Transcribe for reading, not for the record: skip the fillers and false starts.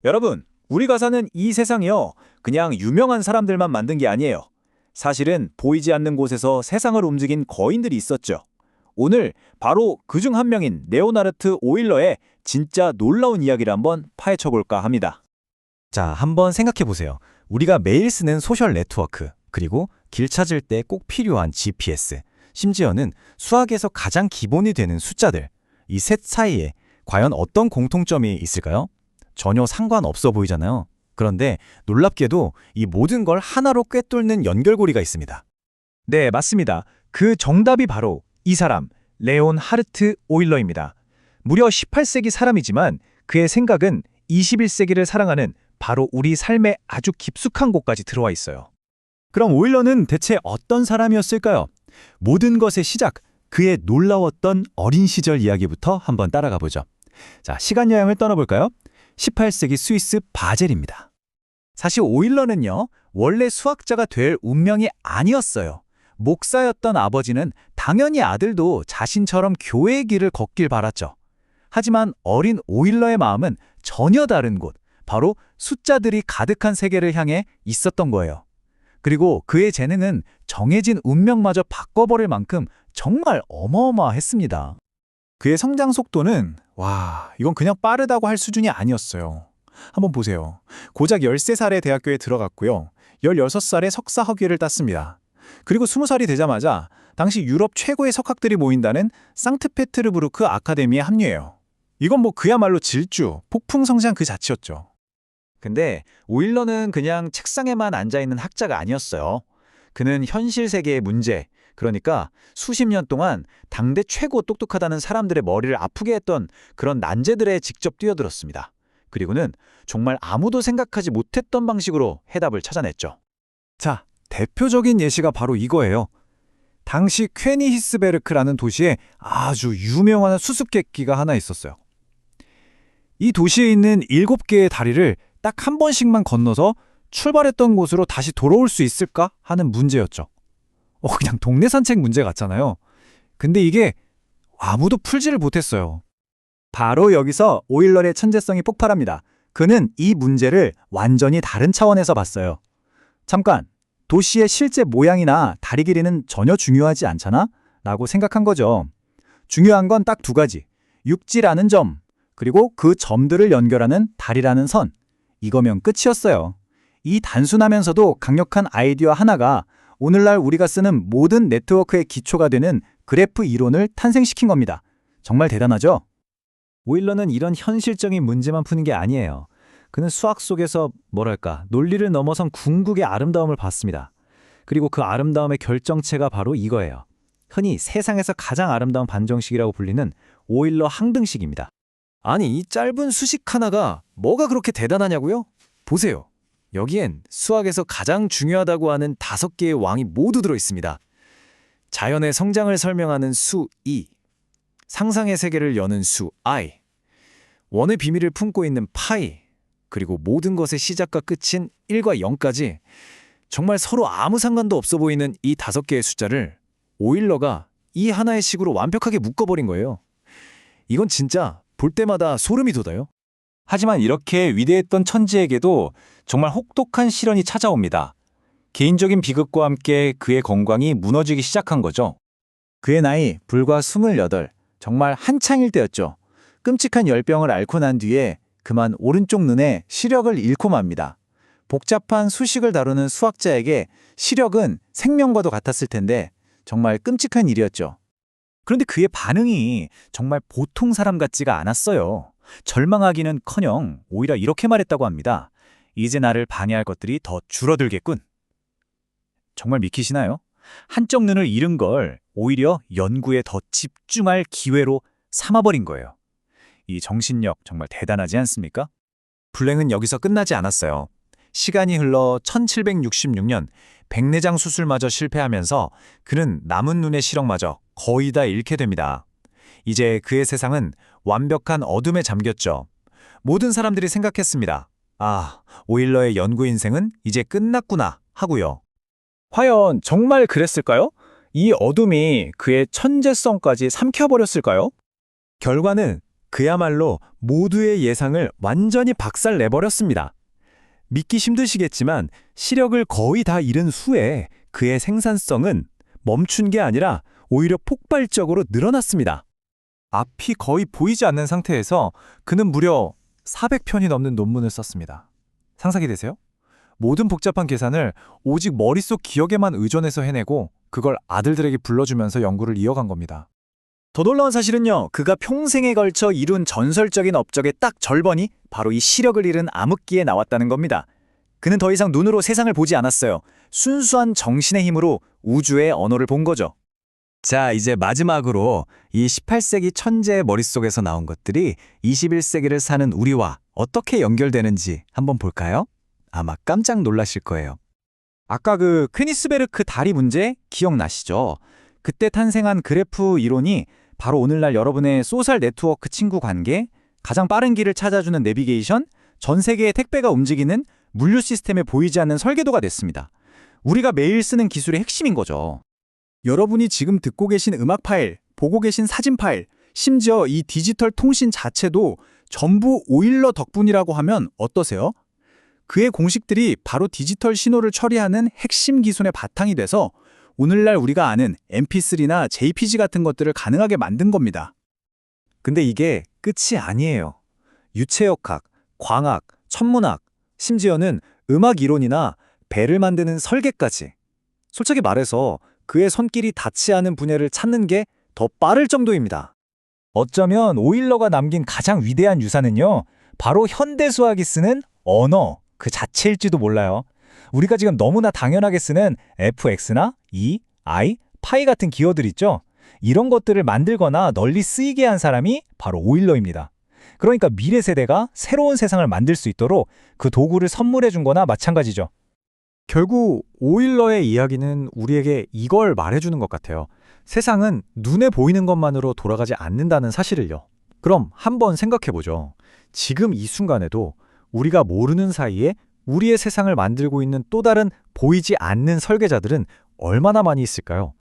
여러분, 우리가 사는 이 세상이요. 그냥 유명한 사람들만 만든 게 아니에요. 사실은 보이지 않는 곳에서 세상을 움직인 거인들이 있었죠. 오늘 바로 그중 한 명인 레오나르트 오일러의 진짜 놀라운 이야기를 한번 파헤쳐 볼까 합니다. 자, 한번 생각해 보세요. 우리가 매일 쓰는 소셜 네트워크, 그리고 길 찾을 때 꼭 필요한 GPS, 심지어는 수학에서 가장 기본이 되는 숫자들, 이 셋 사이에 과연 어떤 공통점이 있을까요? 전혀 상관없어 보이잖아요. 그런데 놀랍게도 이 모든 걸 하나로 꿰뚫는 연결고리가 있습니다. 네, 맞습니다. 그 정답이 바로 이 사람, 레온하르트 오일러입니다. 무려 18세기 사람이지만 그의 생각은 21세기를 사랑하는 바로 우리 삶의 아주 깊숙한 곳까지 들어와 있어요. 그럼 오일러는 대체 어떤 사람이었을까요? 모든 것의 시작, 그의 놀라웠던 어린 시절 이야기부터 한번 따라가 보죠. 자, 시간 여행을 떠나볼까요? 18세기 스위스 바젤입니다. 사실 오일러는요, 원래 수학자가 될 운명이 아니었어요. 목사였던 아버지는 당연히 아들도 자신처럼 교회의 길을 걷길 바랐죠. 하지만 어린 오일러의 마음은 전혀 다른 곳, 바로 숫자들이 가득한 세계를 향해 있었던 거예요. 그리고 그의 재능은 정해진 운명마저 바꿔버릴 만큼 정말 어마어마했습니다. 그의 성장 속도는 이건 그냥 빠르다고 할 수준이 아니었어요. 한번 보세요. 고작 13살에 대학교에 들어갔고요. 16살에 석사 학위를 땄습니다. 그리고 20살이 되자마자 당시 유럽 최고의 석학들이 모인다는 상트페테르부르크 아카데미에 합류해요. 이건 그야말로 질주, 폭풍 성장 그 자체였죠. 근데 오일러는 그냥 책상에만 앉아있는 학자가 아니었어요. 그는 현실 세계의 문제, 그러니까 수십 년 동안 당대 최고 똑똑하다는 사람들의 머리를 아프게 했던 그런 난제들에 직접 뛰어들었습니다. 그리고는 정말 아무도 생각하지 못했던 방식으로 해답을 찾아냈죠. 자, 대표적인 예시가 바로 이거예요. 당시 퀘니히스베르크라는 도시에 아주 유명한 수수께끼가 하나 있었어요. 이 도시에 있는 7개의 다리를 딱 한 번씩만 건너서 출발했던 곳으로 다시 돌아올 수 있을까 하는 문제였죠. 그냥 동네 산책 문제 같잖아요. 근데 이게 아무도 풀지를 못했어요. 바로 여기서 오일러의 천재성이 폭발합니다. 그는 이 문제를 완전히 다른 차원에서 봤어요. 잠깐, 도시의 실제 모양이나 다리 길이는 전혀 중요하지 않잖아? 라고 생각한 거죠. 중요한 건 딱 두 가지. 육지라는 점, 그리고 그 점들을 연결하는 다리라는 선. 이거면 끝이었어요. 이 단순하면서도 강력한 아이디어 하나가 오늘날 우리가 쓰는 모든 네트워크의 기초가 되는 그래프 이론을 탄생시킨 겁니다. 정말 대단하죠? 오일러는 이런 현실적인 문제만 푸는 게 아니에요. 그는 수학 속에서 논리를 넘어선 궁극의 아름다움을 봤습니다. 그리고 그 아름다움의 결정체가 바로 이거예요. 흔히 세상에서 가장 아름다운 반정식이라고 불리는 오일러 항등식입니다. 아니, 이 짧은 수식 하나가 뭐가 그렇게 대단하냐고요? 보세요. 여기엔 수학에서 가장 중요하다고 하는 5개의 왕이 모두 들어있습니다. 자연의 성장을 설명하는 수 2, 상상의 세계를 여는 수 I, 원의 비밀을 품고 있는 파이, 그리고 모든 것의 시작과 끝인 1과 0까지 정말 서로 아무 상관도 없어 보이는 이 5개의 숫자를 오일러가 이 하나의 식으로 완벽하게 묶어버린 거예요. 이건 진짜 볼 때마다 소름이 돋아요. 하지만 이렇게 위대했던 천재에게도 정말 혹독한 시련이 찾아옵니다. 개인적인 비극과 함께 그의 건강이 무너지기 시작한 거죠. 그의 나이 불과 28, 정말 한창일 때였죠. 끔찍한 열병을 앓고 난 뒤에 그만 오른쪽 눈에 시력을 잃고 맙니다. 복잡한 수식을 다루는 수학자에게 시력은 생명과도 같았을 텐데 정말 끔찍한 일이었죠. 그런데 그의 반응이 정말 보통 사람 같지가 않았어요. 절망하기는커녕 오히려 이렇게 말했다고 합니다. 이제 나를 방해할 것들이 더 줄어들겠군. 정말 믿기시나요? 한쪽 눈을 잃은 걸 오히려 연구에 더 집중할 기회로 삼아버린 거예요. 이 정신력 정말 대단하지 않습니까? 불행은 여기서 끝나지 않았어요. 시간이 흘러 1766년 백내장 수술마저 실패하면서 그는 남은 눈의 시력마저 거의 다 잃게 됩니다. 이제 그의 세상은 완벽한 어둠에 잠겼죠. 모든 사람들이 생각했습니다. 오일러의 연구 인생은 이제 끝났구나 하고요. 과연 정말 그랬을까요? 이 어둠이 그의 천재성까지 삼켜버렸을까요? 결과는 그야말로 모두의 예상을 완전히 박살내버렸습니다. 믿기 힘드시겠지만 시력을 거의 다 잃은 후에 그의 생산성은 멈춘 게 아니라 오히려 폭발적으로 늘어났습니다. 앞이 거의 보이지 않는 상태에서 그는 무려 400편이 넘는 논문을 썼습니다. 상상이 되세요? 모든 복잡한 계산을 오직 머릿속 기억에만 의존해서 해내고 그걸 아들들에게 불러주면서 연구를 이어간 겁니다. 더 놀라운 사실은요, 그가 평생에 걸쳐 이룬 전설적인 업적의 딱 절반이 바로 이 시력을 잃은 암흑기에 나왔다는 겁니다. 그는 더 이상 눈으로 세상을 보지 않았어요. 순수한 정신의 힘으로 우주의 언어를 본 거죠. 자, 이제 마지막으로 이 18세기 천재의 머릿속에서 나온 것들이 21세기를 사는 우리와 어떻게 연결되는지 한번 볼까요? 아마 깜짝 놀라실 거예요. 아까 그 퀘니스베르크 다리 문제 기억나시죠? 그때 탄생한 그래프 이론이 바로 오늘날 여러분의 소셜 네트워크 친구 관계, 가장 빠른 길을 찾아주는 내비게이션, 전 세계의 택배가 움직이는 물류 시스템에 보이지 않는 설계도가 됐습니다. 우리가 매일 쓰는 기술의 핵심인 거죠. 여러분이 지금 듣고 계신 음악 파일, 보고 계신 사진 파일, 심지어 이 디지털 통신 자체도 전부 오일러 덕분이라고 하면 어떠세요? 그의 공식들이 바로 디지털 신호를 처리하는 핵심 기술의 바탕이 돼서 오늘날 우리가 아는 MP3나 JPG 같은 것들을 가능하게 만든 겁니다. 근데 이게 끝이 아니에요. 유체역학, 광학, 천문학, 심지어는 음악 이론이나 배를 만드는 설계까지. 솔직히 말해서 그의 손길이 닿지 않은 분야를 찾는 게 더 빠를 정도입니다. 어쩌면 오일러가 남긴 가장 위대한 유산은요, 바로 현대 수학이 쓰는 언어 그 자체일지도 몰라요. 우리가 지금 너무나 당연하게 쓰는 fx나 e, i, 파이 같은 기어들 있죠? 이런 것들을 만들거나 널리 쓰이게 한 사람이 바로 오일러입니다. 그러니까 미래 세대가 새로운 세상을 만들 수 있도록 그 도구를 선물해 준 거나 마찬가지죠. 결국 오일러의 이야기는 우리에게 이걸 말해주는 것 같아요. 세상은 눈에 보이는 것만으로 돌아가지 않는다는 사실을요. 그럼 한번 생각해보죠. 지금 이 순간에도 우리가 모르는 사이에 우리의 세상을 만들고 있는 또 다른 보이지 않는 설계자들은 얼마나 많이 있을까요?